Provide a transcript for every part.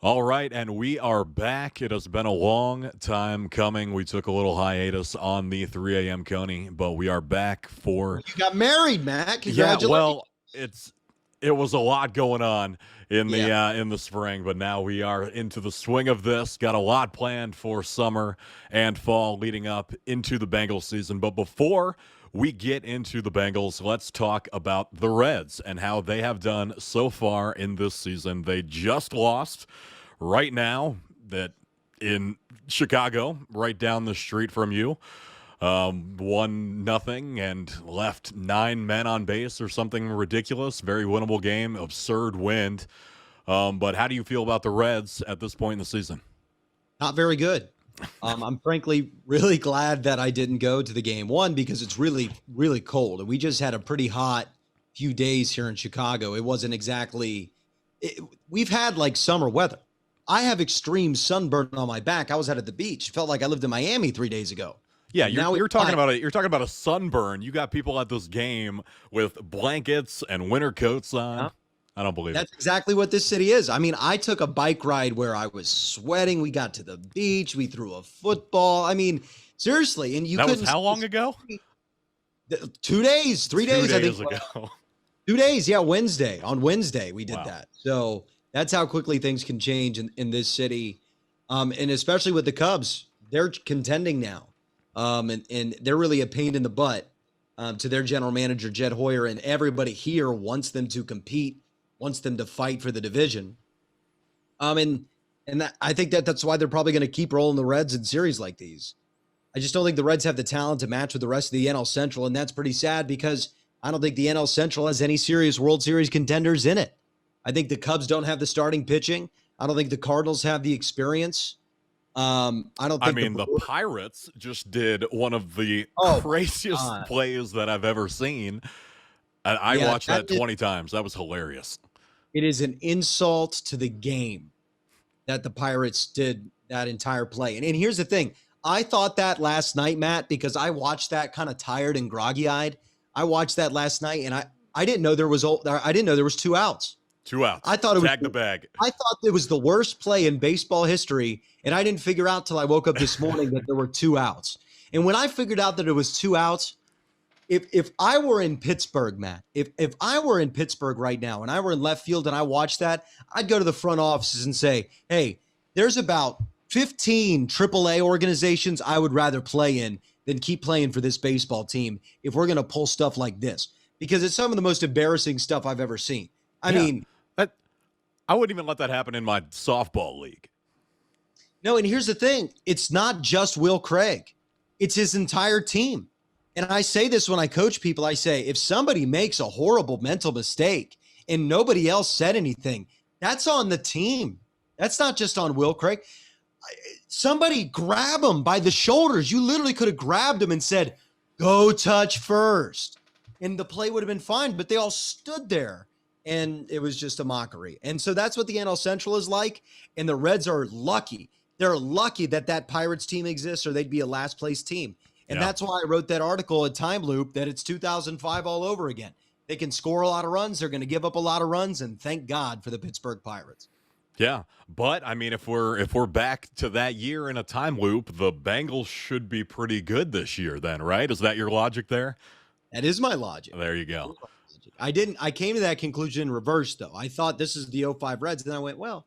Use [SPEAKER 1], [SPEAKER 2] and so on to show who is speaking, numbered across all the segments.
[SPEAKER 1] All right, and we are back. It has been a long time coming. We took a little hiatus on the 3 a.m. Coney, but we are back for
[SPEAKER 2] You got married, Matt.
[SPEAKER 1] yeah.
[SPEAKER 2] Congratulations.
[SPEAKER 1] Well, it was a lot going on
[SPEAKER 2] Yeah.
[SPEAKER 1] in the spring, but now we are into the swing of this. Got a lot planned for summer and fall leading up into the Bengals season. But before we get into the Bengals, let's talk about the Reds and how they have done so far in this season. They just lost right now that in Chicago, right down the street from you. 1-0 and left 9 men on base or something ridiculous. Very winnable game, absurd wind. But how do you feel about the Reds at this point in the season?
[SPEAKER 2] Not very good. I'm frankly really glad that I didn't go to the game. One, because it's really, really cold. And we just had a pretty hot few days here in Chicago. It wasn't exactly, we've had like summer weather. I have extreme sunburn on my back. I was out at the beach. Felt like I lived in Miami 3 days ago.
[SPEAKER 1] Yeah, you're talking about you're talking about a sunburn. You got people at this game with blankets and winter coats on.
[SPEAKER 2] Yeah.
[SPEAKER 1] I don't believe
[SPEAKER 2] That's
[SPEAKER 1] it.
[SPEAKER 2] exactly what this city is. I mean, I took a bike ride where I was sweating. We got to the beach. We threw a football. I mean, seriously. And you
[SPEAKER 1] That was
[SPEAKER 2] couldn't.
[SPEAKER 1] how long ago?
[SPEAKER 2] 2 days, 3 days,
[SPEAKER 1] 2
[SPEAKER 2] I
[SPEAKER 1] days
[SPEAKER 2] think.
[SPEAKER 1] ago.
[SPEAKER 2] 2 days. Yeah. Wednesday. On Wednesday, we did
[SPEAKER 1] Wow.
[SPEAKER 2] that. So that's how quickly things can change in this city. And especially with the Cubs, they're contending now. And they're really a pain in the butt to their general manager, Jed Hoyer, and everybody here wants them to compete, wants them to fight for the division. I think that's why they're probably going to keep rolling the Reds in series like these. I just don't think the Reds have the talent to match with the rest of the NL Central, and that's pretty sad because I don't think the NL Central has any serious World Series contenders in it. I think the Cubs don't have the starting pitching. I don't think the Cardinals have the experience. I don't think.
[SPEAKER 1] I mean, the Pirates just did one of the craziest plays that I've ever seen. And I watched that 20 times. That was hilarious.
[SPEAKER 2] It is an insult to the game that the Pirates did that entire play. And here's the thing. I thought that last night, Matt, because I watched that kind of tired and groggy-eyed. I watched that last night, and I didn't know there was 2 outs.
[SPEAKER 1] 2 outs.
[SPEAKER 2] I thought it was
[SPEAKER 1] tag the bag.
[SPEAKER 2] I thought it was the worst play in baseball history, and I didn't figure out till I woke up this morning that there were 2 outs. And when I figured out that it was 2 outs, if I were in Pittsburgh, Matt, if I were in Pittsburgh right now and I were in left field and I watched that, I'd go to the front offices and say, hey, there's about 15 AAA organizations I would rather play in than keep playing for this baseball team if we're going to pull stuff like this, because it's some of the most embarrassing stuff I've ever seen. I mean,
[SPEAKER 1] I wouldn't even let that happen in my softball league.
[SPEAKER 2] No, and here's the thing. It's not just Will Craig. It's his entire team. And I say this when I coach people. I say, if somebody makes a horrible mental mistake and nobody else said anything, that's on the team. That's not just on Will Craig. Somebody grab him by the shoulders. You literally could have grabbed him and said, go touch first. And the play would have been fine, but they all stood there. And it was just a mockery. And so that's what the NL Central is like. And the Reds are lucky. They're lucky that Pirates team exists, or they'd be a last place team. And that's why I wrote that article at Time Loop that it's 2005 all over again. They can score a lot of runs. They're going to give up a lot of runs. And thank God for the Pittsburgh Pirates.
[SPEAKER 1] Yeah. But I mean, if we're back to that year in a time loop, the Bengals should be pretty good this year then, right? Is that your logic there?
[SPEAKER 2] That is my logic.
[SPEAKER 1] There you go.
[SPEAKER 2] I came to that conclusion in reverse, though. I thought this is the 05 Reds. Then I went, well,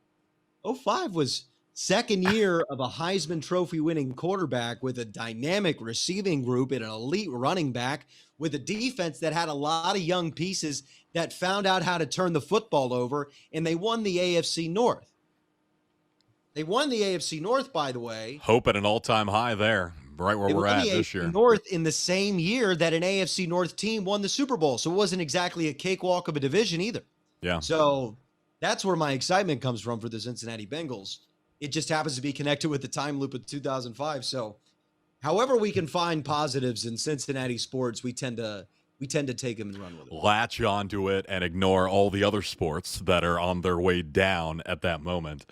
[SPEAKER 2] 05 was second year of a Heisman Trophy winning quarterback with a dynamic receiving group and an elite running back with a defense that had a lot of young pieces that found out how to turn the football over, and they won the AFC North. They won the AFC North, by the way.
[SPEAKER 1] Hope at an all-time high there, right where we're at this year.
[SPEAKER 2] North in the same year that an AFC North team won the Super Bowl. So it wasn't exactly a cakewalk of a division either.
[SPEAKER 1] Yeah.
[SPEAKER 2] So that's where my excitement comes from for the Cincinnati Bengals. It just happens to be connected with the time loop of 2005. So however we can find positives in Cincinnati sports, we tend to take them and run with it.
[SPEAKER 1] Latch onto it and ignore all the other sports that are on their way down at that moment.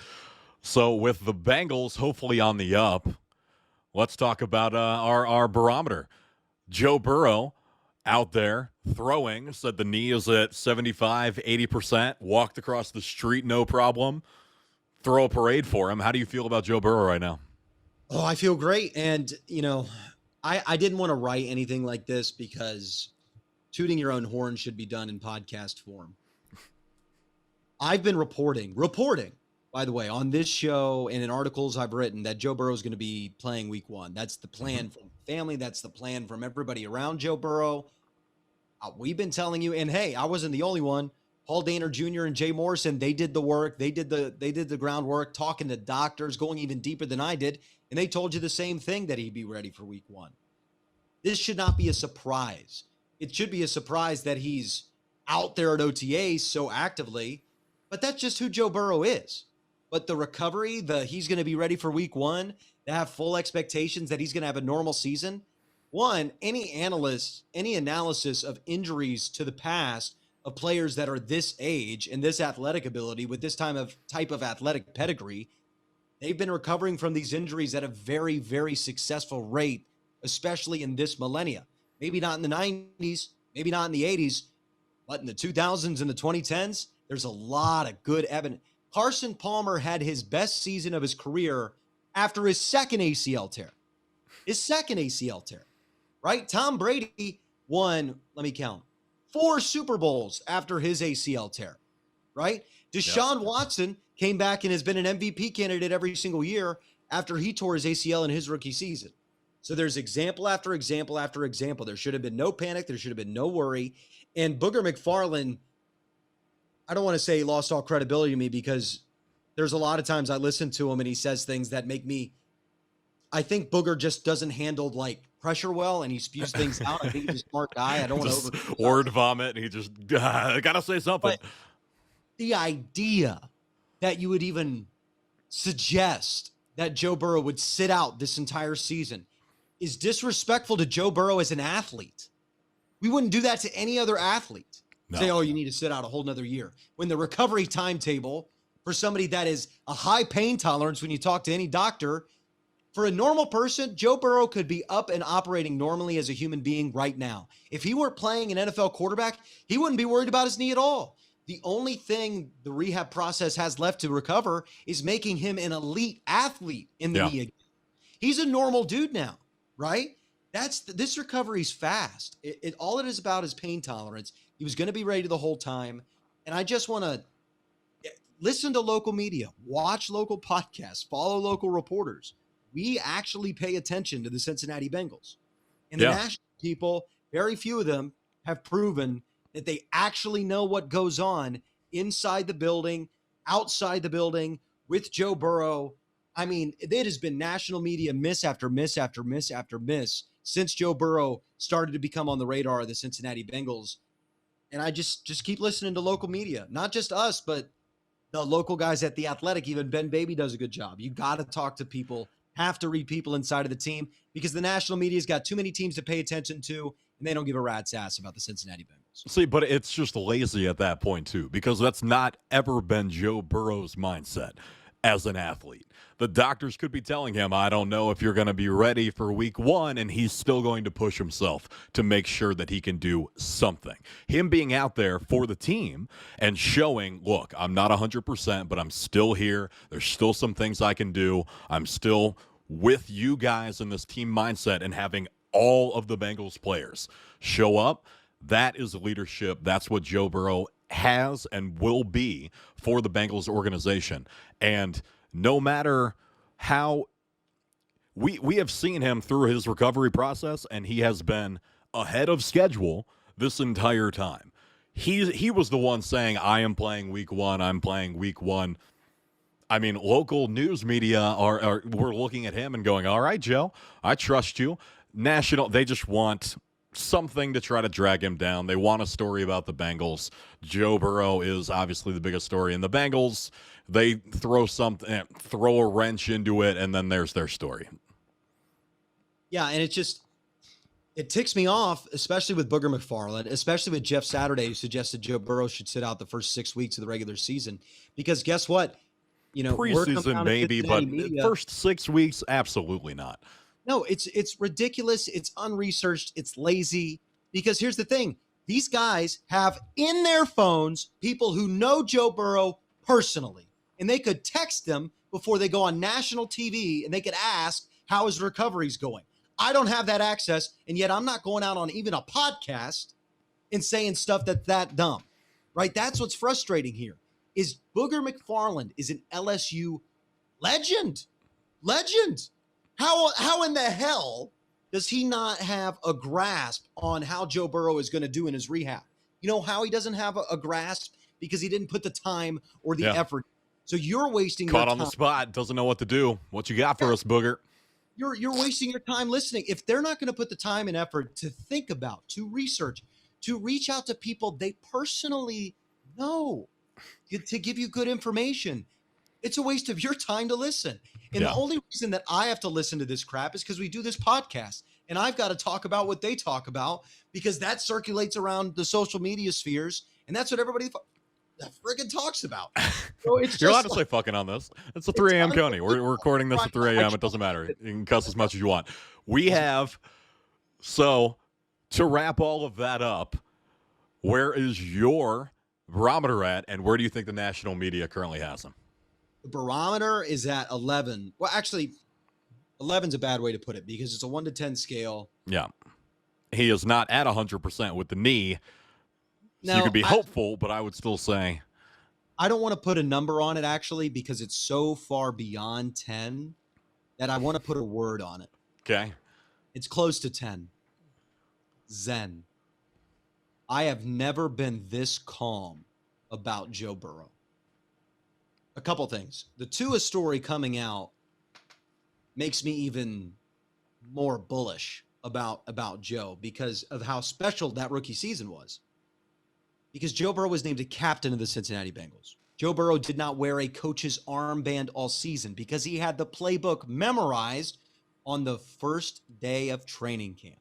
[SPEAKER 1] So with the Bengals hopefully on the up, let's talk about our barometer. Joe Burrow out there throwing, said the knee is at 75, 80%, walked across the street, no problem. throw a parade for him. How do you feel about Joe Burrow right now?
[SPEAKER 2] Oh, I feel great. And, I didn't want to write anything like this because tooting your own horn should be done in podcast form. I've been reporting, by the way, on this show and in articles I've written that Joe Burrow is going to be playing week 1. That's the plan from the family. That's the plan from everybody around Joe Burrow. We've been telling you, and hey, I wasn't the only one. Paul Daner Jr. and Jay Morrison, they did the work. They did the groundwork, talking to doctors, going even deeper than I did. And they told you the same thing, that he'd be ready for week 1. This should not be a surprise. It should be a surprise that he's out there at OTAs so actively, but that's just who Joe Burrow is. But the recovery, he's going to be ready for week 1, to have full expectations that he's going to have a normal season. One, any analysis of injuries to the past of players that are this age and this athletic ability with this type of athletic pedigree, they've been recovering from these injuries at a very, very successful rate, especially in this millennia. Maybe not in the 90s, maybe not in the 80s, but in the 2000s and the 2010s, there's a lot of good evidence. Carson Palmer had his best season of his career after his second ACL tear. Right? Tom Brady won, let me count, 4 Super Bowls after his ACL tear, right? Deshaun Watson came back and has been an MVP candidate every single year after he tore his ACL in his rookie season. So there's example after example after example. There should have been no panic. There should have been no worry. And Booger McFarland, I don't want to say he lost all credibility to me, because there's a lot of times I listen to him and he says things that make me, I think Booger just doesn't handle pressure well, and he spews things out. I think he's a smart guy. I don't want to
[SPEAKER 1] word vomit. He just gotta say something.
[SPEAKER 2] But the idea that you would even suggest that Joe Burrow would sit out this entire season is disrespectful to Joe Burrow as an athlete. We wouldn't do that to any other athlete. No. Say, oh, you need to sit out a whole nother year. When the recovery timetable for somebody that is a high pain tolerance, when you talk to any doctor, for a normal person, Joe Burrow could be up and operating normally as a human being right now. If he weren't playing an NFL quarterback, he wouldn't be worried about his knee at all. The only thing the rehab process has left to recover is making him an elite athlete in the knee again. He's a normal dude now, right? This recovery's fast. All it is about is pain tolerance. He was going to be ready the whole time. And I just want to listen to local media, watch local podcasts, follow local reporters. We actually pay attention to the Cincinnati Bengals. And the national people, very few of them have proven that they actually know what goes on inside the building, outside the building, with Joe Burrow. I mean, it has been national media miss after miss after miss after miss since Joe Burrow started to become on the radar of the Cincinnati Bengals. And I just keep listening to local media, not just us, but the local guys at The Athletic. Even Ben Baby does a good job. You got to talk to people, have to read people inside of the team, because the national media's got too many teams to pay attention to, and they don't give a rat's ass about the Cincinnati Bengals.
[SPEAKER 1] See, but it's just lazy at that point, too, because that's not ever been Joe Burrow's mindset as an athlete. The doctors could be telling him, I don't know if you're going to be ready for week 1, and he's still going to push himself to make sure that he can do something. Him being out there for the team and showing, look, I'm not 100%, but I'm still here. There's still some things I can do. I'm still with you guys in this team mindset, and having all of the Bengals players show up. That is leadership. That's what Joe Burrow has and will be for the Bengals organization. And no matter how we have seen him through his recovery process, and he has been ahead of schedule this entire time. He was the one saying, I am playing week 1. I'm playing week 1. I mean, local news media we're looking at him and going, all right, Joe, I trust you. National, they just want something to try to drag him down. They want a story about the Bengals. Joe Burrow is obviously the biggest story in the Bengals. They throw a wrench into it, and then there's their story.
[SPEAKER 2] Yeah, and it ticks me off, especially with Booger McFarland, especially with Jeff Saturday, who suggested Joe Burrow should sit out the first 6 weeks of the regular season. Because guess what?
[SPEAKER 1] Preseason maybe, but first 6 weeks, absolutely not.
[SPEAKER 2] No, it's ridiculous. It's unresearched. It's lazy. Because here's the thing. These guys have in their phones people who know Joe Burrow personally. and they could text him before they go on national TV and they could ask how his recovery's going. I don't have that access, and yet I'm not going out on even a podcast and saying stuff that's that dumb, right? That's what's frustrating here is Booger McFarland is an LSU legend. How in the hell does he not have a grasp on how Joe Burrow is going to do in his rehab? You know how he doesn't have a grasp? Because he didn't put the time or the effort. So you're wasting your time.
[SPEAKER 1] Caught on the spot, doesn't know what to do. What you got for us, Booger?
[SPEAKER 2] You're wasting your time listening. If they're not going to put the time and effort to think about, to research, to reach out to people they personally know, to give you good information, it's a waste of your time to listen. And the only reason that I have to listen to this crap is because we do this podcast. And I've got to talk about what they talk about because that circulates around the social media spheres. And that's what everybody friggin' talks about. So it's
[SPEAKER 1] You're allowed to say fucking on this. It's a 3 a.m. Coney. We're recording this at 3 a.m. It doesn't matter. You can cuss as much as you want. We have, so to wrap all of that up, where is your barometer at, and where do you think the national media currently has them?
[SPEAKER 2] The barometer is at 11. Well, actually, 11's a bad way to put it because it's a 1 to 10 scale.
[SPEAKER 1] Yeah. He is not at 100% with the knee. So
[SPEAKER 2] Now,
[SPEAKER 1] you could be hopeful, but I would still say.
[SPEAKER 2] I don't want to put a number on it, actually, because it's so far beyond 10 that I want to put a word on it.
[SPEAKER 1] Okay.
[SPEAKER 2] It's close to 10. Zen. I have never been this calm about Joe Burrow. A couple things. The Tua story coming out makes me even more bullish about Joe because of how special that rookie season was. Because Joe Burrow was named a captain of the Cincinnati Bengals. Joe Burrow did not wear a coach's armband all season because he had the playbook memorized on the first day of training camp.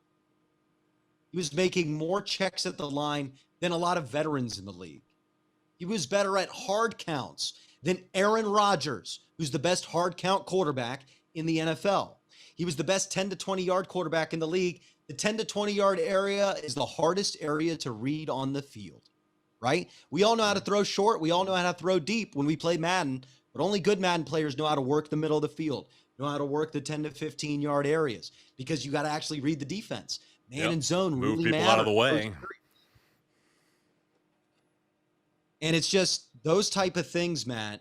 [SPEAKER 2] He was making more checks at the line than a lot of veterans in the league. He was better at hard counts than Aaron Rodgers, who's the best hard count quarterback in the NFL. He was the best 10 to 20 yard quarterback in the league. The 10 to 20 yard area is the hardest area to read on the field, right? We all know how to throw short. We all know how to throw deep when we play Madden, but only good Madden players know how to work the middle of the field, know how to work the 10 to 15 yard areas because you got to actually read the defense. Man and zone
[SPEAKER 1] move
[SPEAKER 2] really
[SPEAKER 1] people
[SPEAKER 2] matter.
[SPEAKER 1] out of the way.
[SPEAKER 2] And it's just those type of things, Matt.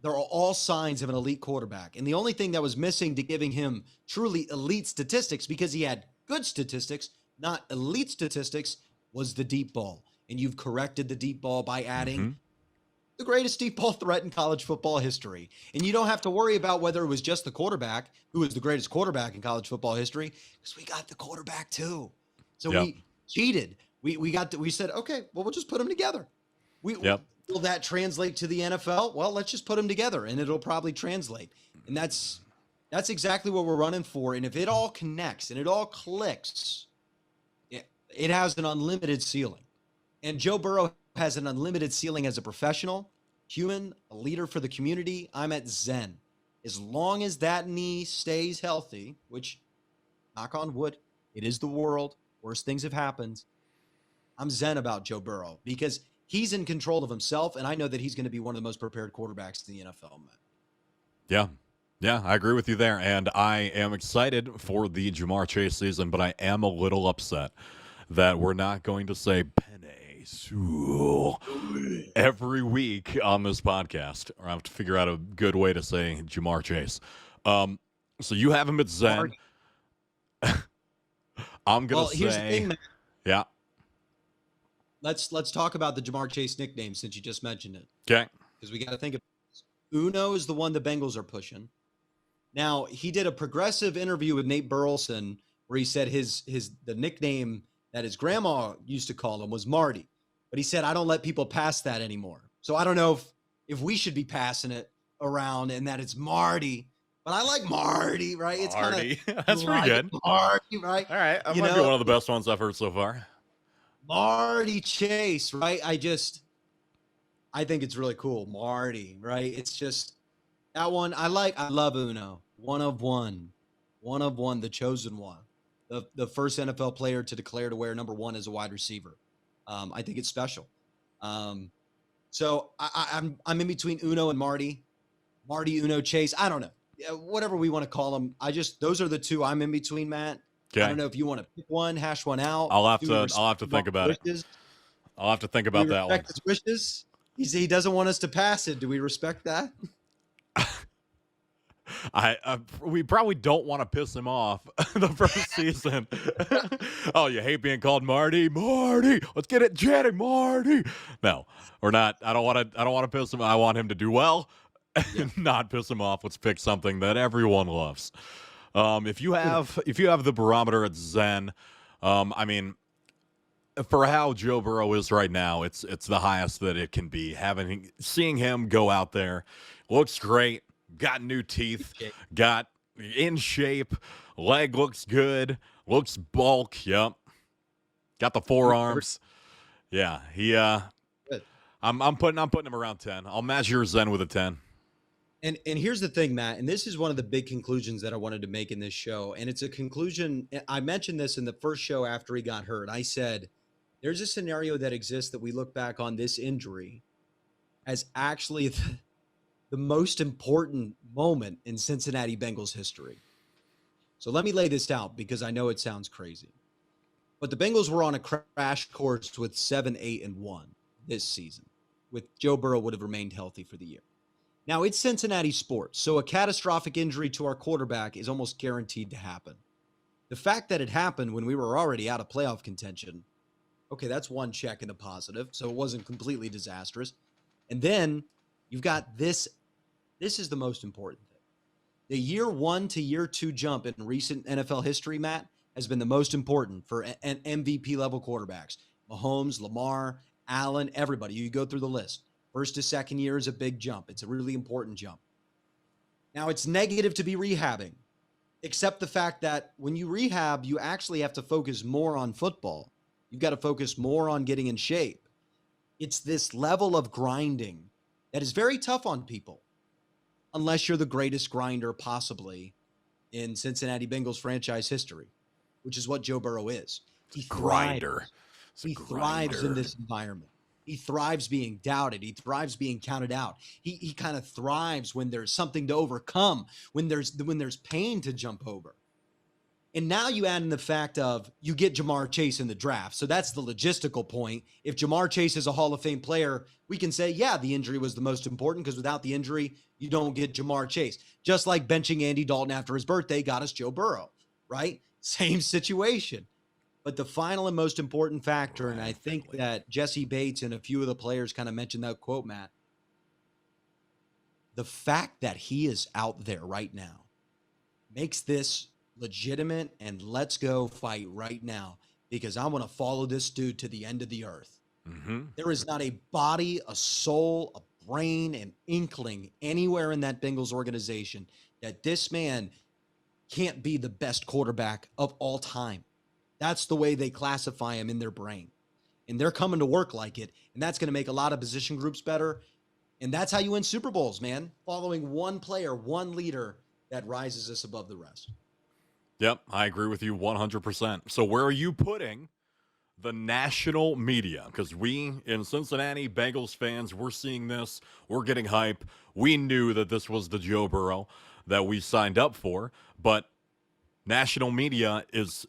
[SPEAKER 2] They're all signs of an elite quarterback. And the only thing that was missing to giving him truly elite statistics, because he had good statistics, not elite statistics, was the deep ball. And you've corrected the deep ball by adding the greatest deep ball threat in college football history. And you don't have to worry about whether it was just the quarterback who was the greatest quarterback in college football history, because we got the quarterback too. So we cheated. We said, okay, well, we'll just put them together. Will that translate to the NFL? Well, let's just put them together and it'll probably translate. And that's exactly what we're running for. And if it all connects and it all clicks, it has an unlimited ceiling. And Joe Burrow has an unlimited ceiling as a professional, human, a leader for the community. I'm at zen. As long as that knee stays healthy, which, knock on wood, it is the world. Worst things have happened. I'm zen about Joe Burrow because he's in control of himself, and I know that he's going to be one of the most prepared quarterbacks in the NFL. Man.
[SPEAKER 1] Yeah, I agree with you there, and I am excited for the Ja'Marr Chase season, but I am a little upset that we're not going to say Penny Sewell every week on this podcast, or I have to figure out a good way to say Ja'Marr Chase. So you have him at Zen. I'm going to say...
[SPEAKER 2] Here's the thing, man.
[SPEAKER 1] Yeah.
[SPEAKER 2] Let's talk about the Ja'Marr Chase nickname since you just mentioned it.
[SPEAKER 1] Okay.
[SPEAKER 2] Because we got to think of this. Uno is the one the Bengals are pushing. Now, he did a progressive interview with Nate Burleson where he said the nickname that his grandma used to call him was Marty. But he said, I don't let people pass that anymore. So I don't know if we should be passing it around and that it's Marty. But I like Marty, right? It's
[SPEAKER 1] Marty. That's pretty good.
[SPEAKER 2] Marty, right?
[SPEAKER 1] All right. That might be one of the best ones I've heard so far.
[SPEAKER 2] Marty Chase, right? I think it's really cool. Marty, right? It's just that one. I love Uno. One of one, the chosen one, the first NFL player to declare to wear number 1 as a wide receiver. I think it's special. So I'm in between Uno and Marty. Marty, Uno, Chase. I don't know. Yeah, whatever we want to call them. Those are the two I'm in between, Matt. I
[SPEAKER 1] Okay.
[SPEAKER 2] don't know if you want to pick one, hash one out.
[SPEAKER 1] I'll have to think about it.
[SPEAKER 2] Wishes?
[SPEAKER 1] I'll have to think
[SPEAKER 2] Do we
[SPEAKER 1] about that one.
[SPEAKER 2] respect his wishes? He doesn't want us to pass it. Do we respect that?
[SPEAKER 1] We probably don't want to piss him off the first season. Oh, you hate being called Marty? Marty, let's get it, Jenny, Marty. No, we're not. I don't want to piss him. I want him to do well, and not piss him off. Let's pick something that everyone loves. If you have the barometer at Zen, I mean, for how Joe Burrow is right now, it's the highest that it can be. Seeing him go out there, looks great. Got new teeth, got in shape, leg looks good, looks bulk. Yep, got the forearms. Yeah,
[SPEAKER 2] Good.
[SPEAKER 1] I'm putting him around 10. I'll match your Zen with a 10.
[SPEAKER 2] And here's the thing, Matt, and this is one of the big conclusions that I wanted to make in this show. And it's a conclusion. I mentioned this in the first show after he got hurt. I said, there's a scenario that exists that we look back on this injury as actually the most important moment in Cincinnati Bengals history. So let me lay this out because I know it sounds crazy. But the Bengals were on a crash course with 7-8-1 this season, with Joe Burrow would have remained healthy for the year. Now, it's Cincinnati sports, so a catastrophic injury to our quarterback is almost guaranteed to happen. The fact that it happened when we were already out of playoff contention, okay, that's one check in the positive, so it wasn't completely disastrous. And then you've got this. This is the most important thing. The year 1 to year 2 jump in recent NFL history, Matt, has been the most important for an MVP level quarterbacks. Mahomes, Lamar, Allen, everybody. You go through the list. First to second year is a big jump. It's a really important jump. Now, it's negative to be rehabbing, except the fact that when you rehab, you actually have to focus more on football. You've got to focus more on getting in shape. It's this level of grinding that is very tough on people, unless you're the greatest grinder possibly in Cincinnati Bengals franchise history, which is what Joe Burrow is. He
[SPEAKER 1] Grinder.
[SPEAKER 2] He thrives in this environment. He thrives being doubted. He thrives being counted out. He kind of thrives when there's something to overcome, when there's pain to jump over. And now you add in the fact of you get Jamar Chase in the draft. So that's the logistical point. If Jamar Chase is a Hall of Fame player, we can say, yeah, the injury was the most important because without the injury, you don't get Jamar Chase. Just like benching Andy Dalton after his birthday got us Joe Burrow, right? Same situation. But the final and most important factor, and I think that Jesse Bates and a few of the players kind of mentioned that quote, Matt, the fact that he is out there right now makes this legitimate and let's go fight right now because I want to follow this dude to the end of the earth.
[SPEAKER 1] Mm-hmm.
[SPEAKER 2] There is not a body, a soul, a brain, an inkling anywhere in that Bengals organization that this man can't be the best quarterback of all time. That's the way they classify him in their brain. And they're coming to work like it. And that's going to make a lot of position groups better. And that's how you win Super Bowls, man. Following one player, one leader that rises us above the rest.
[SPEAKER 1] Yep, I agree with you 100%. So where are you putting the national media? Because we in Cincinnati, Bengals fans, we're seeing this. We're getting hype. We knew that this was the Joe Burrow that we signed up for. But national media is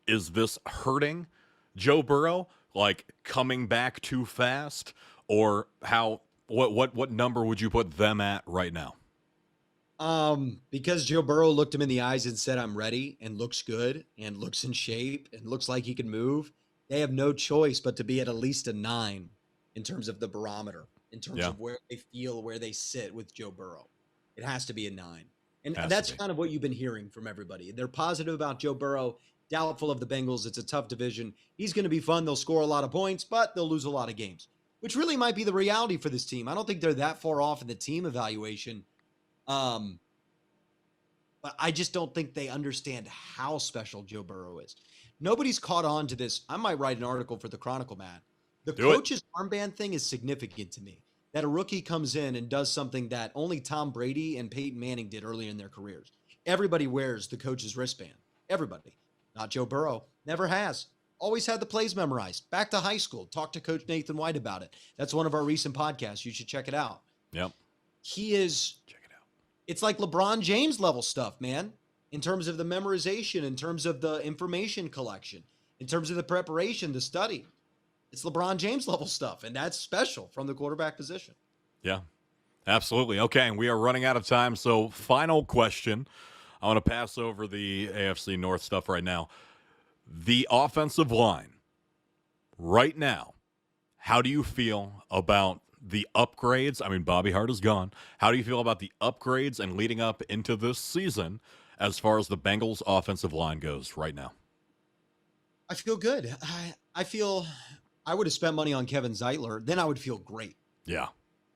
[SPEAKER 1] this hurting Joe Burrow? Like coming back too fast? Or what number would you put them at right now?
[SPEAKER 2] Because Joe Burrow looked him in the eyes and said, I'm ready, and looks good and looks in shape and looks like he can move. They have no choice but to be at least a 9 in terms of the barometer, in terms of where they feel, where they sit with Joe Burrow. It has to be a 9. And that's kind of what you've been hearing from everybody. They're positive about Joe Burrow, doubtful of the Bengals. It's a tough division. He's going to be fun. They'll score a lot of points, but they'll lose a lot of games, which really might be the reality for this team. I don't think they're that far off in the team evaluation. But I just don't think they understand how special Joe Burrow is. Nobody's caught on to this. I might write an article for the Chronicle, Matt. The coach's armband thing is significant to me. That a rookie comes in and does something that only Tom Brady and Peyton Manning did early in their careers. Everybody wears the coach's wristband. Everybody. Not Joe Burrow. Never has. Always had the plays memorized. Back to high school. Talk to Coach Nathan White about it. That's one of our recent podcasts. You should check it out.
[SPEAKER 1] Yep.
[SPEAKER 2] He is.
[SPEAKER 1] Check it out.
[SPEAKER 2] It's like LeBron James level stuff, man, in terms of the memorization, in terms of the information collection, in terms of the preparation, the study. It's LeBron James level stuff, and that's special from the quarterback position.
[SPEAKER 1] Yeah, absolutely. Okay, and we are running out of time, so final question. I want to pass over the AFC North stuff right now. The offensive line, right now, how do you feel about the upgrades? I mean, Bobby Hart is gone. How do you feel about the upgrades and leading up into this season as far as the Bengals offensive line goes right now?
[SPEAKER 2] I feel good. I feel I would have spent money on Kevin Zeitler. Then I would feel great.
[SPEAKER 1] Yeah.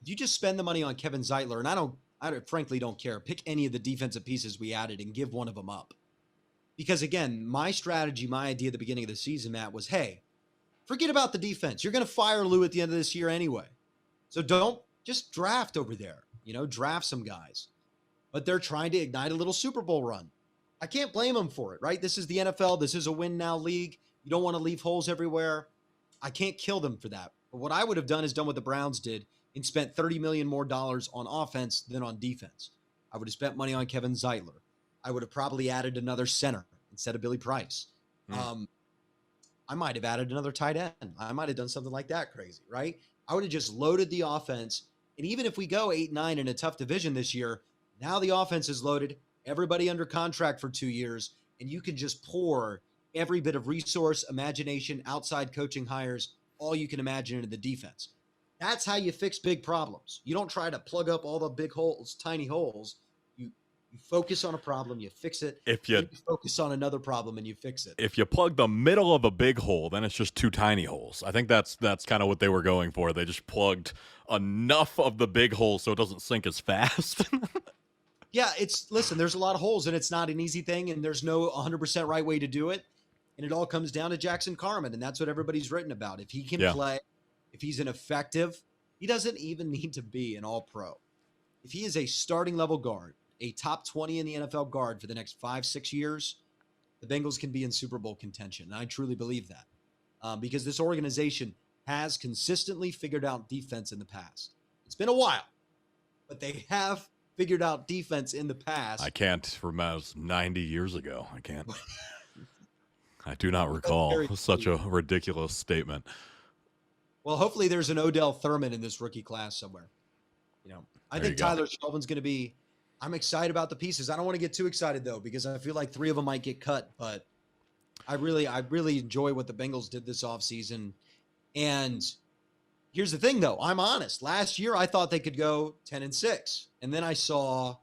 [SPEAKER 2] If you just spend the money on Kevin Zeitler, and I frankly don't care. Pick any of the defensive pieces we added and give one of them up. Because again, my strategy, my idea at the beginning of the season, Matt, was, hey, forget about the defense. You're going to fire Lou at the end of this year anyway. So don't just draft over there, draft some guys. But they're trying to ignite a little Super Bowl run. I can't blame them for it, right? This is the NFL. This is a win now league. You don't want to leave holes everywhere. I can't kill them for that. But what I would have done is done what the Browns did and spent $30 million more on offense than on defense. I would have spent money on Kevin Zeitler. I would have probably added another center instead of Billy Price. I might have added another tight end. I might have done something like that crazy, right? I would have just loaded the offense. And even if we go 8-9 in a tough division this year, now the offense is loaded, everybody under contract for 2 years, and you can just pour every bit of resource, imagination, outside coaching hires, all you can imagine into the defense. That's how you fix big problems. You don't try to plug up all the big holes, tiny holes. You focus on a problem, you fix it.
[SPEAKER 1] If you
[SPEAKER 2] focus on another problem and you fix it.
[SPEAKER 1] If you plug the middle of a big hole, then it's just two tiny holes. I think that's kind of what they were going for. They just plugged enough of the big hole so it doesn't sink as fast.
[SPEAKER 2] Yeah, listen, there's a lot of holes and it's not an easy thing and there's no 100% right way to do it. And it all comes down to Jackson Carman, and that's what everybody's written about. If he can play, if he's an effective, he doesn't even need to be an all-pro. If he is a starting level guard, a top 20 in the NFL guard for the next 5-6 years, the Bengals can be in Super Bowl contention. And I truly believe that because this organization has consistently figured out defense in the past. It's been a while, but they have figured out defense in the past.
[SPEAKER 1] I can't remember. It was 90 years ago. I can't. I do not recall such a ridiculous statement.
[SPEAKER 2] Well, hopefully there's an Odell Thurman in this rookie class somewhere. I think Tyler Shelvin's going to be – I'm excited about the pieces. I don't want to get too excited, though, because I feel like 3 of them might get cut. But I really enjoy what the Bengals did this offseason. And here's the thing, though. I'm honest. Last year, I thought they could go 10-6. And then I saw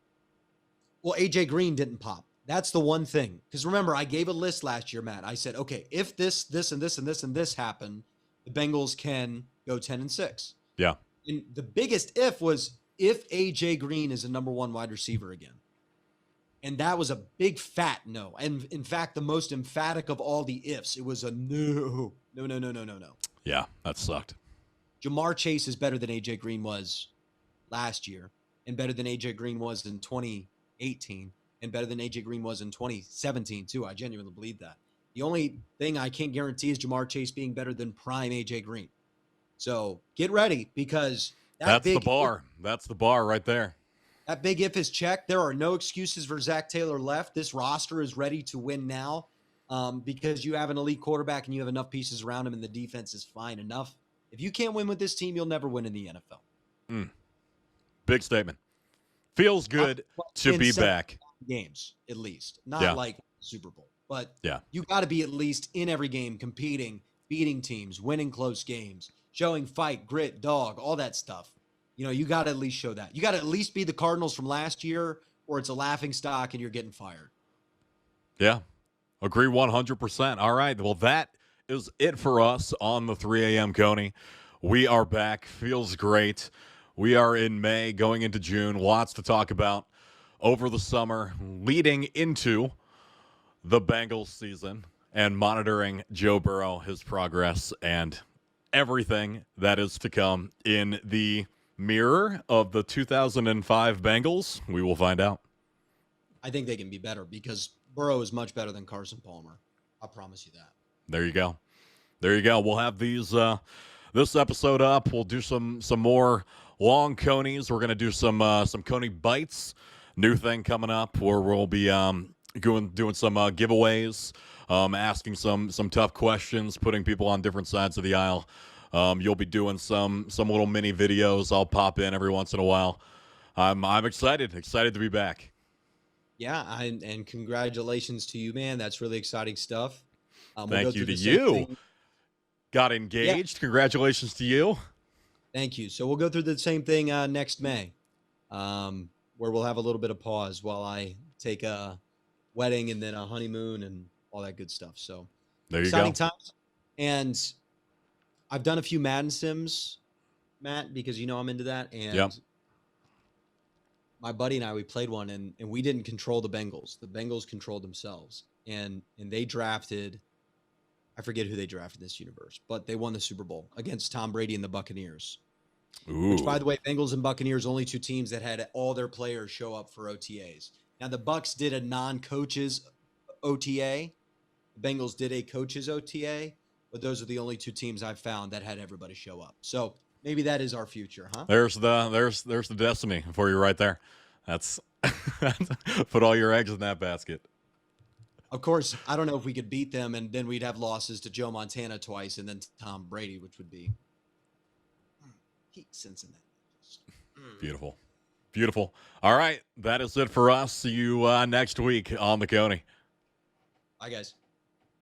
[SPEAKER 2] – well, A.J. Green didn't pop. That's the one thing. Because remember, I gave a list last year, Matt. I said, okay, if this, and this, and this, and this happen, the Bengals can go 10-6.
[SPEAKER 1] Yeah.
[SPEAKER 2] And the biggest if was if A.J. Green is a number 1 wide receiver again. And that was a big fat no. And in fact, the most emphatic of all the ifs, it was a no. No.
[SPEAKER 1] Yeah, that sucked.
[SPEAKER 2] Jamar Chase is better than A.J. Green was last year and better than A.J. Green was in 2018 and better than A.J. Green was in 2017 too. I genuinely believe that. The only thing I can't guarantee is Jamar Chase being better than prime A.J. Green. So get ready because
[SPEAKER 1] that's the bar. That's the bar right there.
[SPEAKER 2] That big if is checked. There are no excuses for Zach Taylor left. This roster is ready to win now because you have an elite quarterback and you have enough pieces around him and the defense is fine enough. If you can't win with this team, you'll never win in the NFL.
[SPEAKER 1] Big statement. Feels good to be back.
[SPEAKER 2] Games, at least. Not like Super Bowl. But you got to be at least in every game competing, beating teams, winning close games, showing fight, grit, dog, all that stuff. You got to at least show that. You got to at least be the Cardinals from last year or it's a laughing stock and you're getting fired. Yeah.
[SPEAKER 1] Agree 100%. All right. Well, that is it for us on the 3 a.m. Coney. We are back. Feels great. We are in May, going into June. Lots to talk about over the summer, leading into the Bengals season and monitoring Joe Burrow, his progress, and everything that is to come in the mirror of the 2005 Bengals. We will find out.
[SPEAKER 2] I think they can be better because Burrow is much better than Carson Palmer. I promise you that.
[SPEAKER 1] There you go. There you go. We'll have these this episode up. We'll do some more long Coneys. We're gonna do some Coney bites. New thing coming up where we'll be doing some giveaways, asking some tough questions, putting people on different sides of the aisle. You'll be doing some little mini videos. I'll pop in every once in a while. I'm excited to be back.
[SPEAKER 2] Yeah, and congratulations to you, man. That's really exciting stuff.
[SPEAKER 1] Thank you to you. Got engaged. Yeah. Congratulations to you.
[SPEAKER 2] Thank you. So we'll go through the same thing next May, where we'll have a little bit of pause while I take a wedding and then a honeymoon and all that good stuff. So
[SPEAKER 1] there you
[SPEAKER 2] exciting
[SPEAKER 1] go.
[SPEAKER 2] times. And I've done a few Madden sims, Matt, because you know I'm into that. And
[SPEAKER 1] yep.
[SPEAKER 2] My buddy and I, we played one, and we didn't control the Bengals. The Bengals controlled themselves, and they drafted, I forget who they drafted in this universe, but they won the Super Bowl against Tom Brady and the Buccaneers.
[SPEAKER 1] Ooh.
[SPEAKER 2] Which, by the way, Bengals and Buccaneers, only two teams that had all their players show up for OTAs. Now, the Bucs did a non-coaches OTA. The Bengals did a coaches OTA, but those are the only two teams I've found that had everybody show up. So maybe that is our future, huh?
[SPEAKER 1] There's the destiny for you right there. That's put all your eggs in that basket.
[SPEAKER 2] Of course, I don't know if we could beat them, and then we'd have losses to Joe Montana twice and then Tom Brady, which would be Cincinnati.
[SPEAKER 1] Beautiful. Beautiful. All right. That is it for us. See you next week on the Coney.
[SPEAKER 2] Bye, guys.